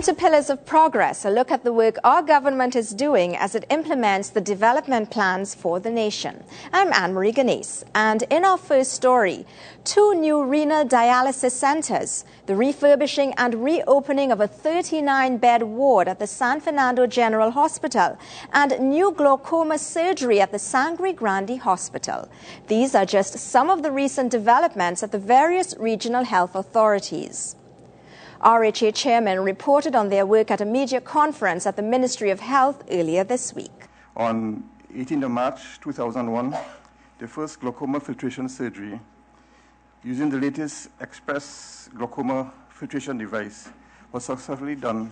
to Pillars of Progress, a look at the work our government is doing as it implements the development plans for the nation. I'm Anne-Marie Ganes, and in our first story, 2 new renal dialysis centers, the refurbishing and reopening of a 39-bed ward at the San Fernando General Hospital, and new glaucoma surgery at the Sangre Grande Hospital. These are just some of the recent developments at the various regional health authorities. RHA chairmen reported on their work at a media conference at the Ministry of Health earlier this week. On 18th of March 2001, the first glaucoma filtration surgery using the latest Express glaucoma filtration device was successfully done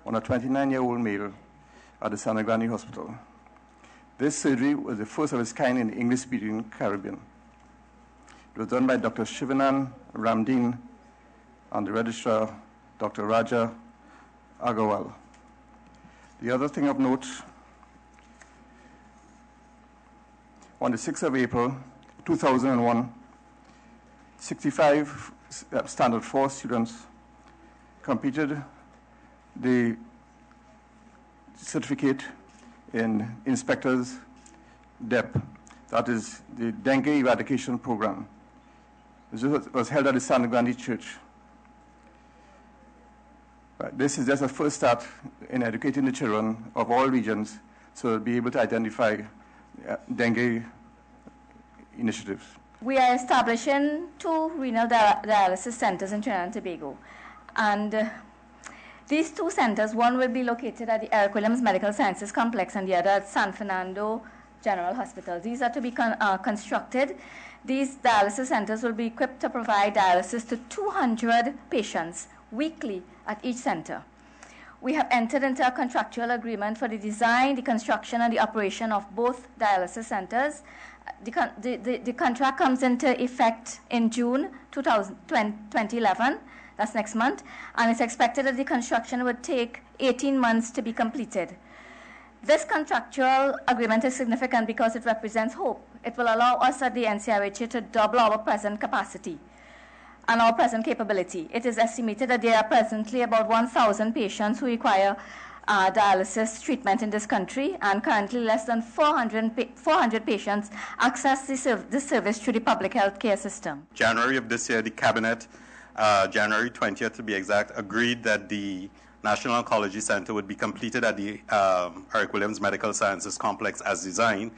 on a 29-year-old male at the Sangre Grande Hospital. This surgery was the first of its kind in the English-speaking Caribbean. It was done by Dr. Shivanan Ramdeen and the registrar, Dr. Raja Agarwal. The other thing of note, on the 6th of April 2001, 65 Standard 4 students completed the certificate in Inspector's DEP, that is the Dengue Eradication Program. This was held at the Sangre Grande Church. This is just a first start in educating the children of all regions so they'll be able to identify dengue initiatives. We are establishing 2 renal dialysis centers in Trinidad and Tobago. And these 2 centers, one will be located at the Eric Williams Medical Sciences Complex and the other at San Fernando General Hospital. These are to be constructed. These dialysis centers will be equipped to provide dialysis to 200 patients weekly at each center. We have entered into a contractual agreement for the design, the construction, and the operation of both dialysis centers. The contract comes into effect in June 2011, that's next month, and it's expected that the construction would take 18 months to be completed. This contractual agreement is significant because it represents hope. It will allow us at the NCRHA to double our present capacity and our present capability. It is estimated that there are presently about 1,000 patients who require dialysis treatment in this country, and currently less than 400 patients access this service through the public health care system. January of this year, the Cabinet, January 20th to be exact, agreed that the National Oncology Center would be completed at the Eric Williams Medical Sciences Complex as designed.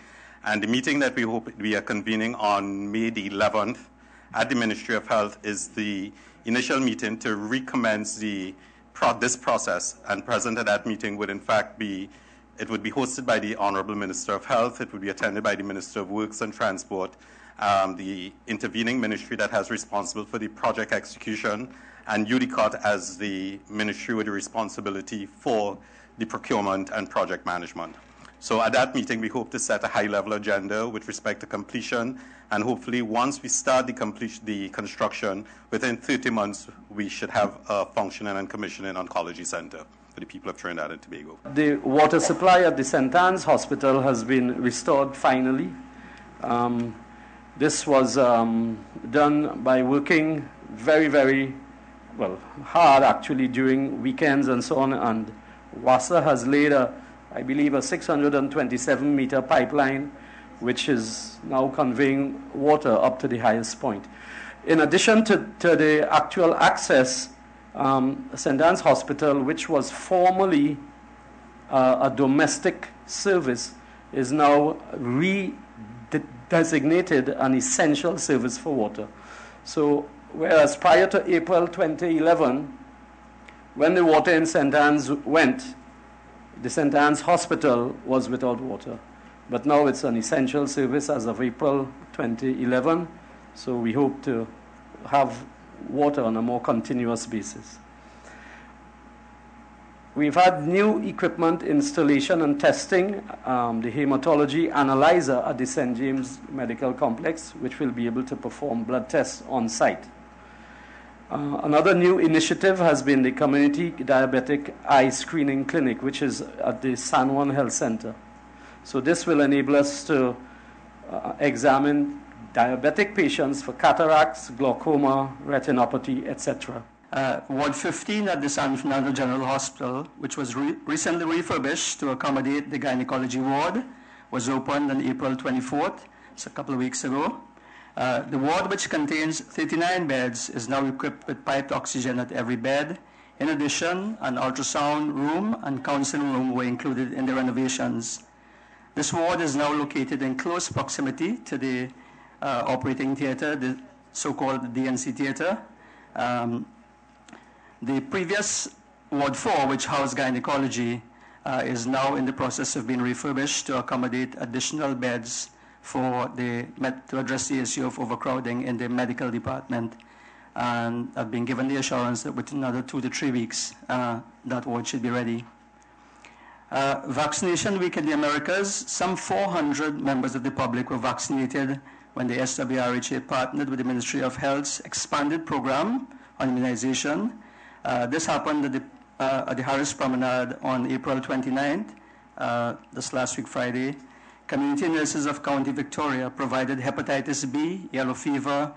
And the meeting that we hope we are convening on May the 11th at the Ministry of Health is the initial meeting to recommence this process, and present at that meeting would in fact be, it would be hosted by the Honorable Minister of Health, it would be attended by the Minister of Works and Transport, the intervening ministry that has responsible for the project execution, and UDCOT as the ministry with the responsibility for the procurement and project management. So at that meeting, we hope to set a high-level agenda with respect to completion, and hopefully once we start the construction, within 30 months, we should have a functioning and commissioning oncology center for the people of Trinidad and Tobago. The water supply at the St. Anne's Hospital has been restored finally. This was done by working very, very hard actually during weekends and so on, and WASA has laid I believe a 627-meter pipeline, which is now conveying water up to the highest point. In addition to the actual access, St. Anne's Hospital, which was formerly a domestic service, is now designated an essential service for water. So, whereas prior to April 2011, when the water in St. Anne's went, the St. Anne's Hospital was without water. But now it's an essential service as of April 2011, so we hope to have water on a more continuous basis. We've had new equipment installation and testing, the hematology analyzer at the St. James Medical Complex, which will be able to perform blood tests on site. Another new initiative has been the Community Diabetic Eye Screening Clinic, which is at the San Juan Health Center. So this will enable us to examine diabetic patients for cataracts, glaucoma, retinopathy, etc. Ward 15 at the San Fernando General Hospital, which was recently refurbished to accommodate the gynecology ward, was opened on April 24th, so a couple of weeks ago. The ward, which contains 39 beds, is now equipped with piped oxygen at every bed. In addition, an ultrasound room and counseling room were included in the renovations. This ward is now located in close proximity to the operating theater, the so-called DNC theater. The previous Ward 4, which housed gynecology, is now in the process of being refurbished to accommodate additional beds to address the issue of overcrowding in the medical department. And I've been given the assurance that within another 2 to 3 weeks, that ward should be ready. Vaccination Week in the Americas, some 400 members of the public were vaccinated when the SWRHA partnered with the Ministry of Health's expanded program on immunization. This happened at the Harris Promenade on April 29th, this last week Friday. Community nurses of County Victoria provided hepatitis B, yellow fever,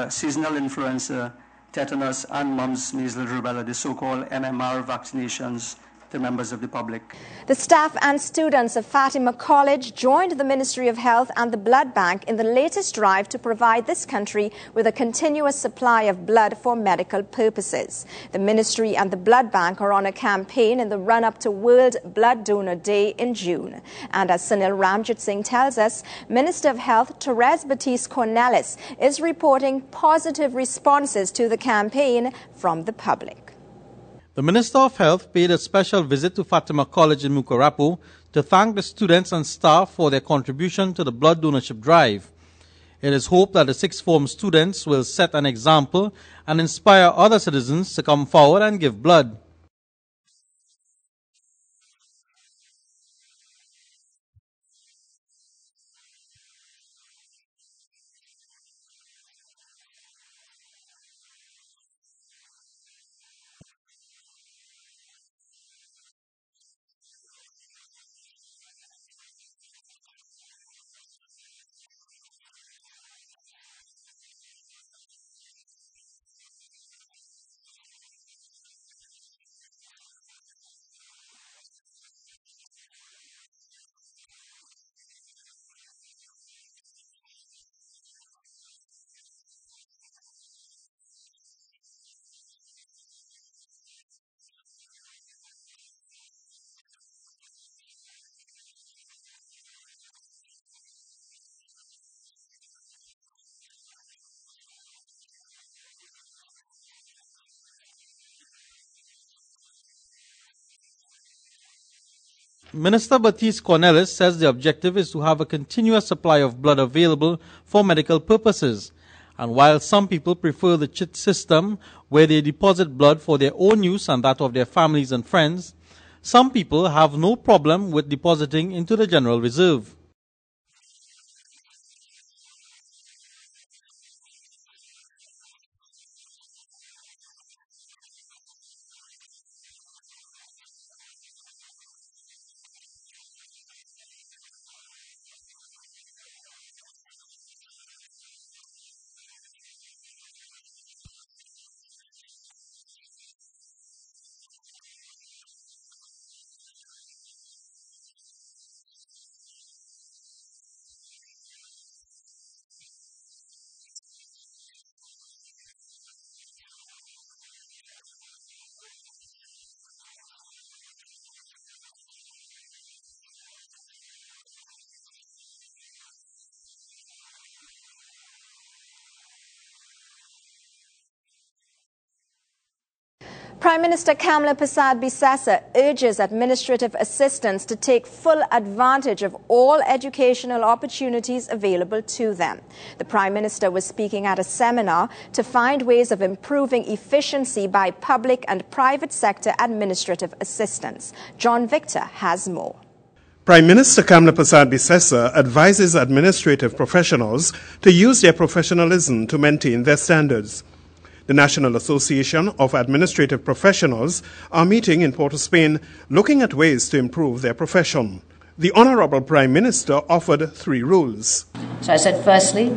seasonal influenza, tetanus, and mumps, measles, rubella, the so-called MMR vaccinations to members of the public. The staff and students of Fatima College joined the Ministry of Health and the Blood Bank in the latest drive to provide this country with a continuous supply of blood for medical purposes. The Ministry and the Blood Bank are on a campaign in the run-up to World Blood Donor Day in June. And as Sunil Ramjit Singh tells us, Minister of Health Therese Baptiste Cornelis is reporting positive responses to the campaign from the public. The Minister of Health paid a special visit to Fatima College in Mukarapu to thank the students and staff for their contribution to the blood donorship drive. It is hoped that the sixth form students will set an example and inspire other citizens to come forward and give blood. Minister Baptiste Cornelis says the objective is to have a continuous supply of blood available for medical purposes. And while some people prefer the chit system, where they deposit blood for their own use and that of their families and friends, some people have no problem with depositing into the general reserve. Prime Minister Kamla Persad-Bissessar urges administrative assistants to take full advantage of all educational opportunities available to them. The Prime Minister was speaking at a seminar to find ways of improving efficiency by public and private sector administrative assistants. John Victor has more. Prime Minister Kamla Persad-Bissessar advises administrative professionals to use their professionalism to maintain their standards. The National Association of Administrative Professionals are meeting in Port of Spain looking at ways to improve their profession. The Honourable Prime Minister offered 3 rules. So I said, firstly,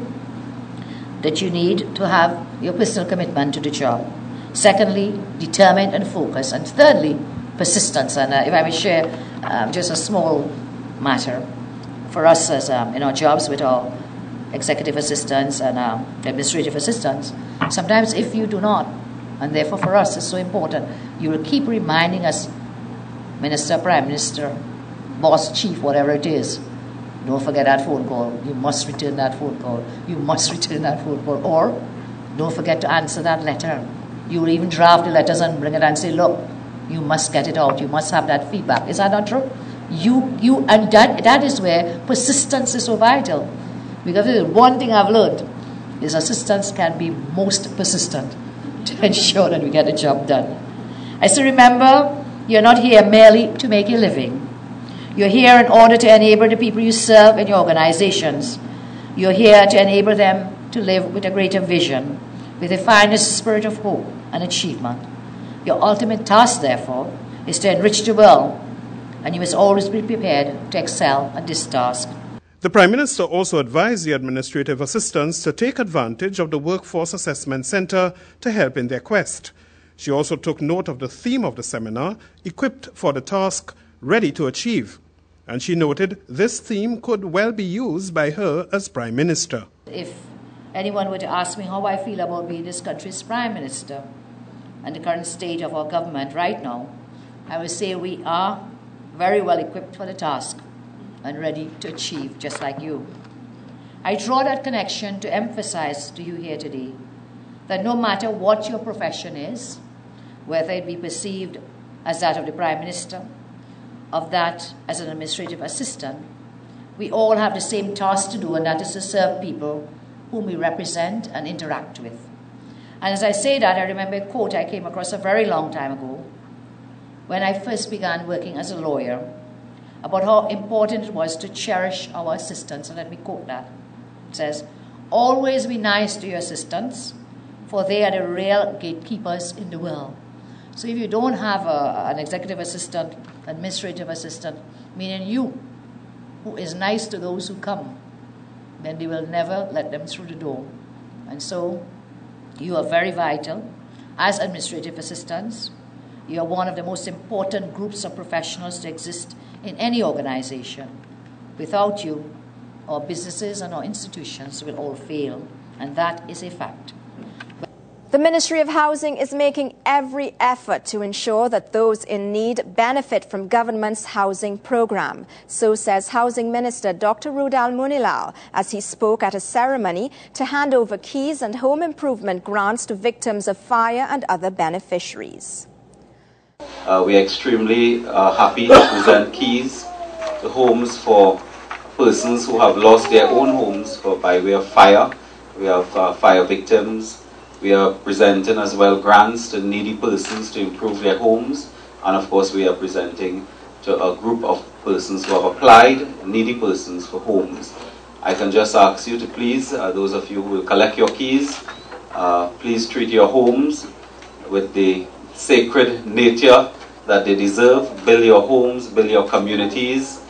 that you need to have your personal commitment to the job. Secondly, determined and focused. And thirdly, persistence. And if I may share just a small matter for us as in our jobs with our executive assistants and administrative assistants, sometimes if you do not, and therefore for us it's so important, you will keep reminding us, Minister, Prime Minister, boss, chief, whatever it is, don't forget that phone call, you must return that phone call, you must return that phone call, or don't forget to answer that letter. You will even draft the letters and bring it and say, look, you must get it out, you must have that feedback. Is that not true? And that is where persistence is so vital. Because the one thing I've learned is assistants can be most persistent to ensure that we get the job done. I still remember, you're not here merely to make a living. You're here in order to enable the people you serve in your organizations. You're here to enable them to live with a greater vision, with the finest spirit of hope and achievement. Your ultimate task, therefore, is to enrich the world, and you must always be prepared to excel at this task. The Prime Minister also advised the administrative assistants to take advantage of the Workforce Assessment Centre to help in their quest. She also took note of the theme of the seminar, Equipped for the Task, Ready to Achieve. And she noted this theme could well be used by her as Prime Minister. If anyone were to ask me how I feel about being this country's Prime Minister and the current state of our government right now, I would say we are very well equipped for the task and ready to achieve, just like you. I draw that connection to emphasize to you here today that no matter what your profession is, whether it be perceived as that of the Prime Minister, of that as an administrative assistant, we all have the same task to do, and that is to serve people whom we represent and interact with. And as I say that, I remember a quote I came across a very long time ago when I first began working as a lawyer, about how important it was to cherish our assistants. And let me quote that. It says, always be nice to your assistants, for they are the real gatekeepers in the world. So if you don't have an executive assistant, administrative assistant, meaning you, who is nice to those who come, then they will never let them through the door. And so you are very vital as administrative assistants. You are one of the most important groups of professionals to exist in any organization. Without you, our businesses and our institutions will all fail, and that is a fact. The Ministry of Housing is making every effort to ensure that those in need benefit from government's housing program. So says Housing Minister Dr. Rudal Munilal as he spoke at a ceremony to hand over keys and home improvement grants to victims of fire and other beneficiaries. We are extremely happy to present keys to homes for persons who have lost their own homes by way of fire. We have fire victims. We are presenting as well grants to needy persons to improve their homes. And of course we are presenting to a group of persons who have applied, needy persons, for homes. I can just ask you to please, those of you who will collect your keys, please treat your homes with the sacred nature that they deserve. Build your homes, build your communities,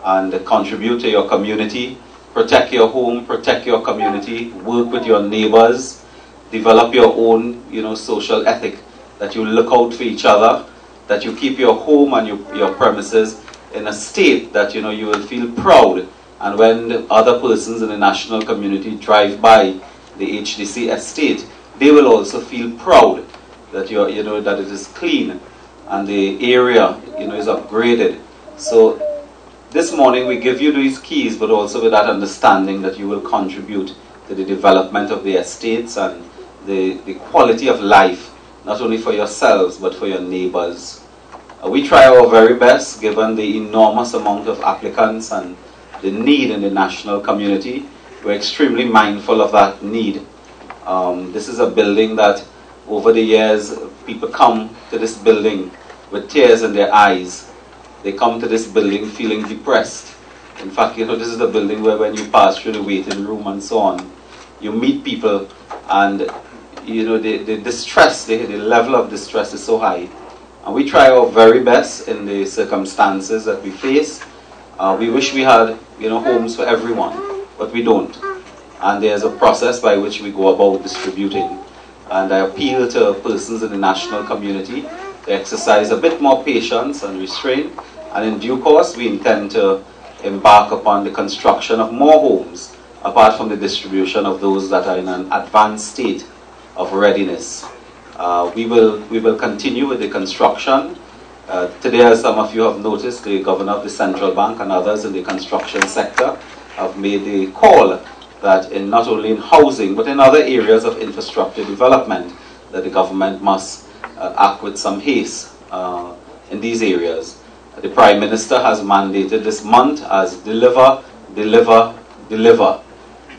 and contribute to your community. Protect your home, protect your community, work with your neighbors, develop your own, social ethic, that you look out for each other, that you keep your home and your premises in a state that you will feel proud. And when other persons in the national community drive by the HDC estate, they will also feel proud that that it is clean and the area is upgraded. So this morning we give you these keys, but also with that understanding that you will contribute to the development of the estates and the quality of life, not only for yourselves but for your neighbors. We try our very best, given the enormous amount of applicants and the need in the national community. We're extremely mindful of that need. This is a building that over the years people come to this building with tears in their eyes. They come to this building feeling depressed. In fact, this is the building where when you pass through the waiting room and so on, you meet people and the distress, the level of distress is so high. And we try our very best in the circumstances that we face. We wish we had homes for everyone, but we don't. And there's a process by which we go about distributing. And I appeal to persons in the national community to exercise a bit more patience and restraint. And in due course, we intend to embark upon the construction of more homes, apart from the distribution of those that are in an advanced state of readiness. We will continue with the construction. Today, as some of you have noticed, the Governor of the Central Bank and others in the construction sector have made the call that in not only in housing, but in other areas of infrastructure development, that the government must act with some haste in these areas. The Prime Minister has mandated this month as deliver, deliver, deliver.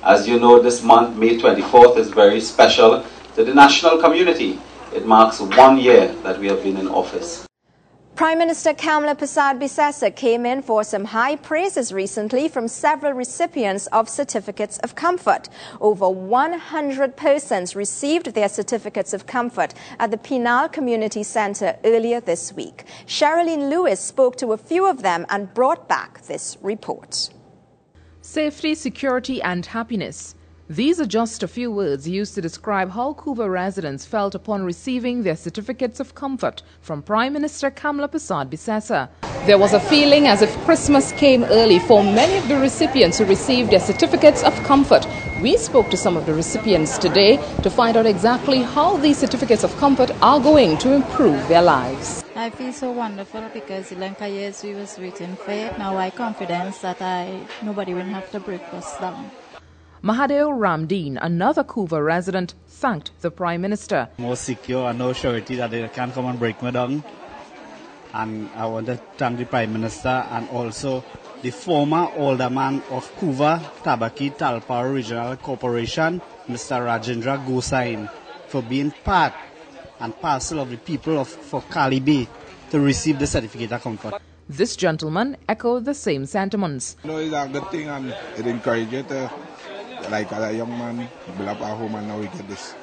As you know, this month, May 24th, is very special to the national community. It marks 1 year that we have been in office. Prime Minister Kamla Persad-Bissessar came in for some high praises recently from several recipients of certificates of comfort. Over 100 persons received their certificates of comfort at the Penal Community Centre earlier this week. Sherilyn Lewis spoke to a few of them and brought back this report. Safety, security and happiness. These are just a few words used to describe how Couva residents felt upon receiving their certificates of comfort from Prime Minister Kamla Persad-Bissessar. There was a feeling as if Christmas came early for many of the recipients who received their certificates of comfort. We spoke to some of the recipients today to find out exactly how these certificates of comfort are going to improve their lives. I feel so wonderful because 11 years we was waiting for it. Now I confidence that nobody will have to break us down. Mahadeo Ramdeen, another Couva resident, thanked the Prime Minister. More secure and no surety that they can't come and break me down. And I want to thank the Prime Minister and also the former alderman of Couva, Tabaki Talpa Regional Corporation, Mr. Rajendra Gosain, for being part and parcel of the people for Calibi to receive the certificate of comfort. This gentleman echoed the same sentiments. No, it's a good thing and it encourages you to, like a young man, build up our home and now we get this.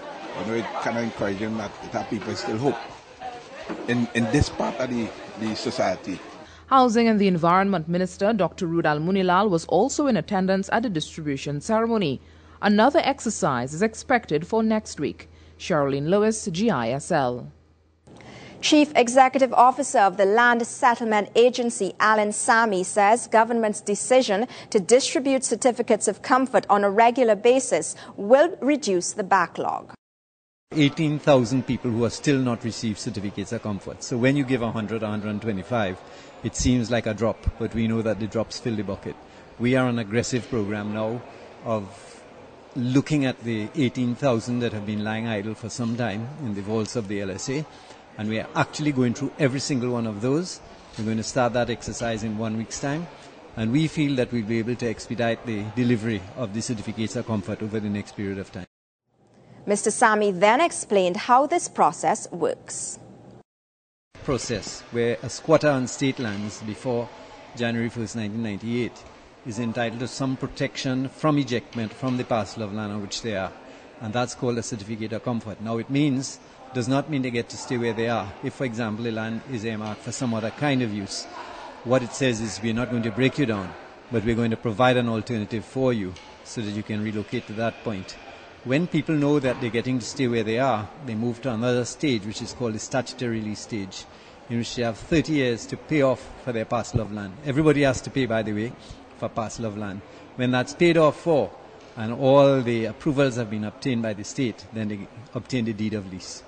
It kind of encourages that people still hope in this part of the society. Housing and the Environment Minister, Dr. Rudal Munilal, was also in attendance at the distribution ceremony. Another exercise is expected for next week. Sherilyn Lewis, GISL. Chief Executive Officer of the Land Settlement Agency, Alan Sami, says government's decision to distribute certificates of comfort on a regular basis will reduce the backlog. 18,000 people who have still not received certificates of comfort. So when you give 100, 125, it seems like a drop, but we know that the drops fill the bucket. We are on an aggressive program now of looking at the 18,000 that have been lying idle for some time in the vaults of the LSA. And we are actually going through every single one of those. We're going to start that exercise in 1 week's time. And we feel that we'll be able to expedite the delivery of the certificates of comfort over the next period of time. Mr. Sami then explained how this process works. Process where a squatter on state lands before January 1st, 1998 is entitled to some protection from ejectment from the parcel of land on which they are. And that's called a certificate of comfort. Now it does not mean they get to stay where they are. If, for example, the land is earmarked for some other kind of use, what it says is we're not going to break you down, but we're going to provide an alternative for you so that you can relocate to that point. When people know that they're getting to stay where they are, they move to another stage, which is called the statutory release stage, in which they have 30 years to pay off for their parcel of land. Everybody has to pay, by the way, for a parcel of land. When that's paid off for, and all the approvals have been obtained by the state, then they obtain the deed of lease.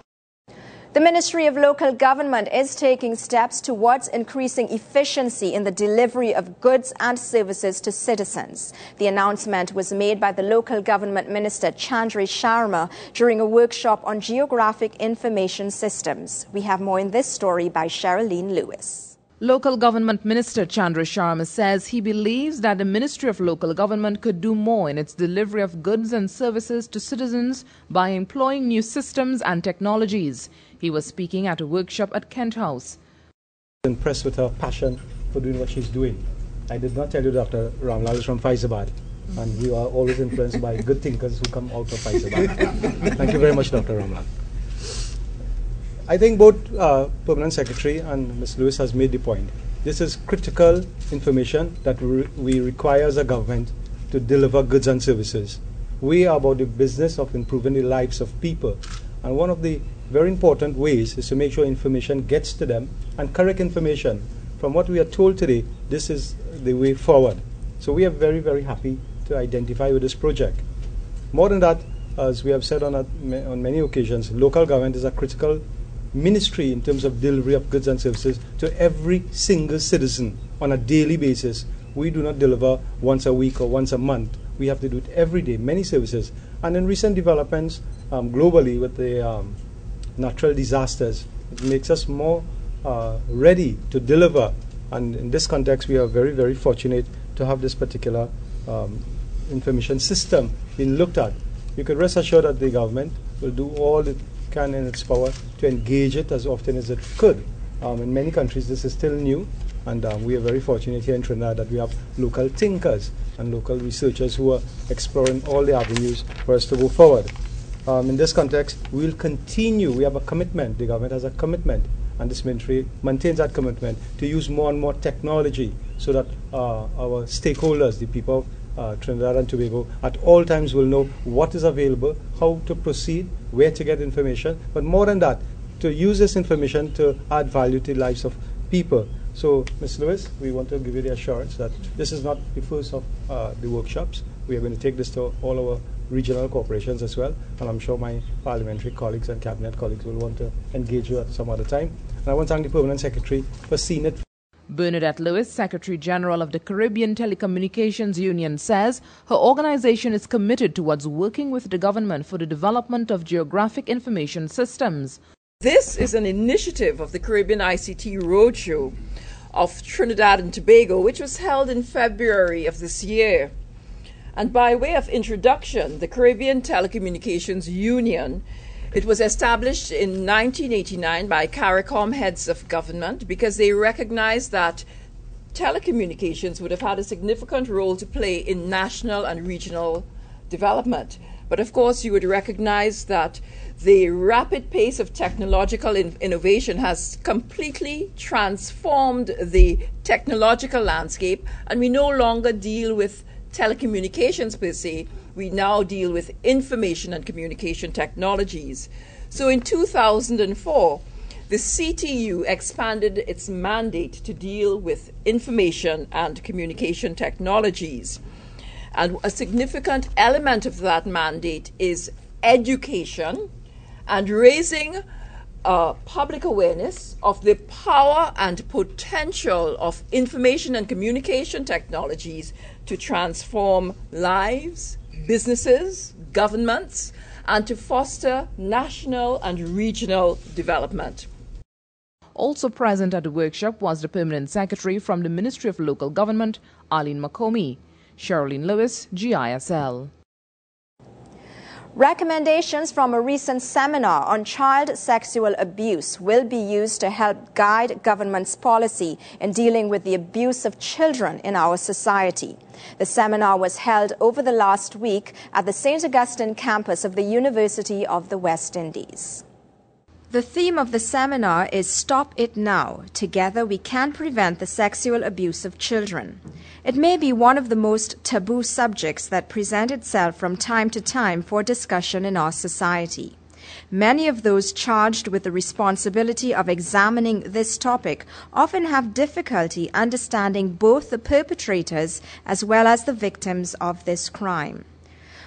The Ministry of Local Government is taking steps towards increasing efficiency in the delivery of goods and services to citizens. The announcement was made by the Local Government Minister Chandri Sharma during a workshop on geographic information systems. We have more in this story by Sherilyn Lewis. Local Government Minister Chandra Sharma says he believes that the Ministry of Local Government could do more in its delivery of goods and services to citizens by employing new systems and technologies. He was speaking at a workshop at Kent House. I'm impressed with her passion for doing what she's doing. I did not tell you Dr. Ramlal is from Faizabad, and we are always influenced by good thinkers who come out of Faizabad. Thank you very much, Dr. Ramlal. I think both Permanent Secretary and Ms. Lewis has made the point. This is critical information that we require as a government to deliver goods and services. We are about the business of improving the lives of people, And one of the very important ways is to make sure information gets to them, and correct information. From what we are told today, this is the way forward. So we are very, very happy to identify with this project. More than that, as we have said on many occasions, local government is a critical ministry in terms of delivery of goods and services to every single citizen on a daily basis. We do not deliver once a week or once a month. We have to do it every day, many services. And in recent developments globally with the natural disasters, it makes us more ready to deliver. And in this context, we are very, very fortunate to have this particular information system being looked at. You can rest assured that the government will do all it can in its power to engage it as often as it could. In many countries, this is still new, and we are very fortunate here in Trinidad that we have local thinkers and local researchers who are exploring all the avenues for us to go forward. In this context, we will continue. We have a commitment. The government has a commitment, and this ministry maintains that commitment to use more and more technology so that our stakeholders, the people of Trinidad and Tobago, at all times will know what is available, how to proceed, where to get information, but more than that, to use this information to add value to the lives of people. So, Ms. Lewis, we want to give you the assurance that this is not the first of the workshops. We are going to take this to all our regional corporations as well, and I'm sure my parliamentary colleagues and cabinet colleagues will want to engage you at some other time. And I want to thank the Permanent Secretary for seeing it. Bernadette Lewis, Secretary General of the Caribbean Telecommunications Union, says her organization is committed towards working with the government for the development of geographic information systems. This is an initiative of the Caribbean ICT Roadshow of Trinidad and Tobago, which was held in February of this year. And by way of introduction, the Caribbean Telecommunications Union, it was established in 1989 by CARICOM heads of government because they recognized that telecommunications would have had a significant role to play in national and regional development. But of course, you would recognize that the rapid pace of technological innovation has completely transformed the technological landscape, and we no longer deal with telecommunications per se. We now deal with information and communication technologies. So in 2004, the CTU expanded its mandate to deal with information and communication technologies. And a significant element of that mandate is education and raising public awareness of the power and potential of information and communication technologies to transform lives, businesses, governments, and to foster national and regional development. Also present at the workshop was the Permanent Secretary from the Ministry of Local Government, Arlene McComey. Sherilyn Lewis, GISL. Recommendations from a recent seminar on child sexual abuse will be used to help guide government's policy in dealing with the abuse of children in our society. The seminar was held over the last week at the St. Augustine campus of the University of the West Indies. The theme of the seminar is Stop It Now. Together we can prevent the sexual abuse of children. It may be one of the most taboo subjects that present itself from time to time for discussion in our society. Many of those charged with the responsibility of examining this topic often have difficulty understanding both the perpetrators as well as the victims of this crime.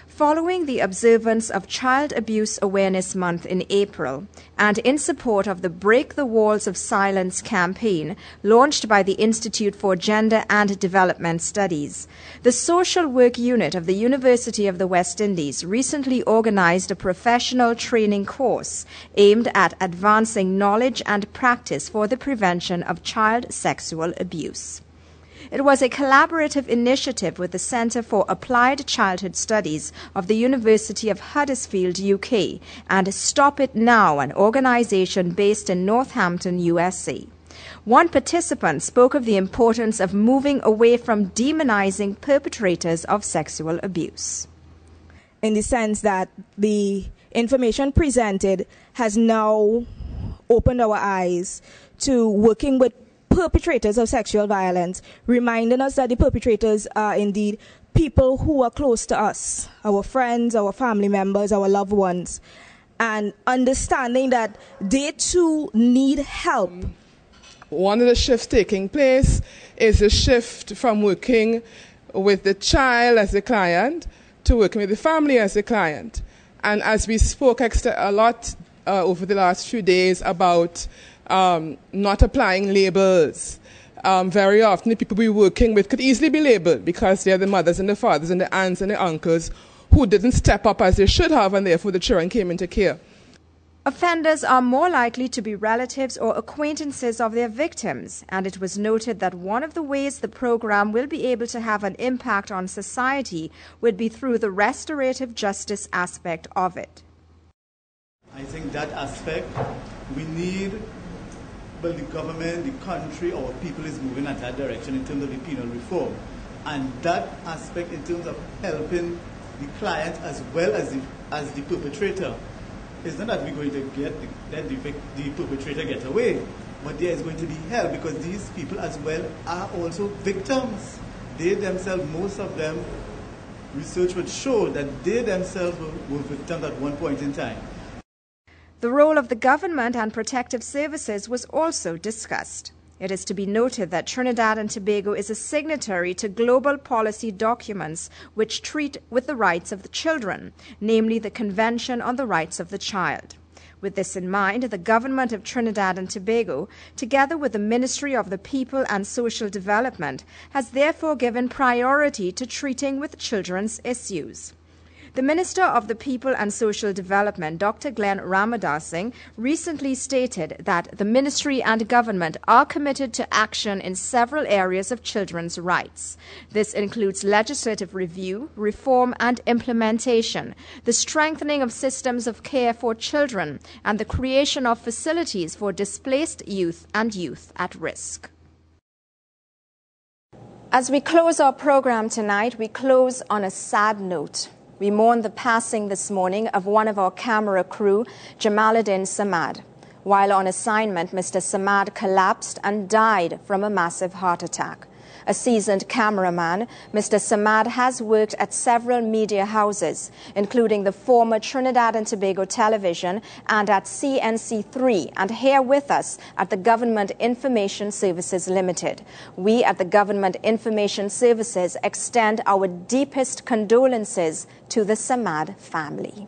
Following the observance of Child Abuse Awareness Month in April, and in support of the Break the Walls of Silence campaign launched by the Institute for Gender and Development Studies, the Social Work Unit of the University of the West Indies recently organized a professional training course aimed at advancing knowledge and practice for the prevention of child sexual abuse. It was a collaborative initiative with the Centre for Applied Childhood Studies of the University of Huddersfield, UK, and Stop It Now, an organization based in Northampton, USA. One participant spoke of the importance of moving away from demonizing perpetrators of sexual abuse. In the sense that the information presented has now opened our eyes to working with perpetrators of sexual violence, reminding us that the perpetrators are indeed people who are close to us, our friends, our family members, our loved ones. and understanding that they too need help. One of the shifts taking place is a shift from working with the child as the client to working with the family as the client. And as we spoke a lot over the last few days about not applying labels, very often the people we're working with could easily be labeled because they're the mothers and the fathers and the aunts and the uncles who didn't step up as they should have, and therefore the children came into care. Offenders are more likely to be relatives or acquaintances of their victims, and it was noted that one of the ways the program will be able to have an impact on society would be through the restorative justice aspect of it. I think that aspect, we need, well, the government, the country, our people is moving in that direction in terms of the penal reform. And that aspect in terms of helping the client as well as the perpetrator. It's not that we're going to let the perpetrator get away, but there is going to be help because these people as well are also victims. They themselves, most of them, research would show that they themselves were victims at one point in time. The role of the government and protective services was also discussed. It is to be noted that Trinidad and Tobago is a signatory to global policy documents which treat with the rights of the children, namely the Convention on the Rights of the Child. With this in mind, the government of Trinidad and Tobago, together with the Ministry of the People and Social Development, has therefore given priority to treating with children's issues. The Minister of the People and Social Development, Dr. Glenn Ramadasing, recently stated that the Ministry and government are committed to action in several areas of children's rights. This includes legislative review, reform and implementation, the strengthening of systems of care for children, and the creation of facilities for displaced youth and youth at risk. As we close our program tonight, we close on a sad note. We mourn the passing this morning of one of our camera crew, Jamaluddin Samad. While on assignment, Mr. Samad collapsed and died from a massive heart attack. A seasoned cameraman, Mr. Samad has worked at several media houses, including the former Trinidad and Tobago Television and at CNC3, and here with us at the Government Information Services Limited. We at the Government Information Services extend our deepest condolences to the Samad family.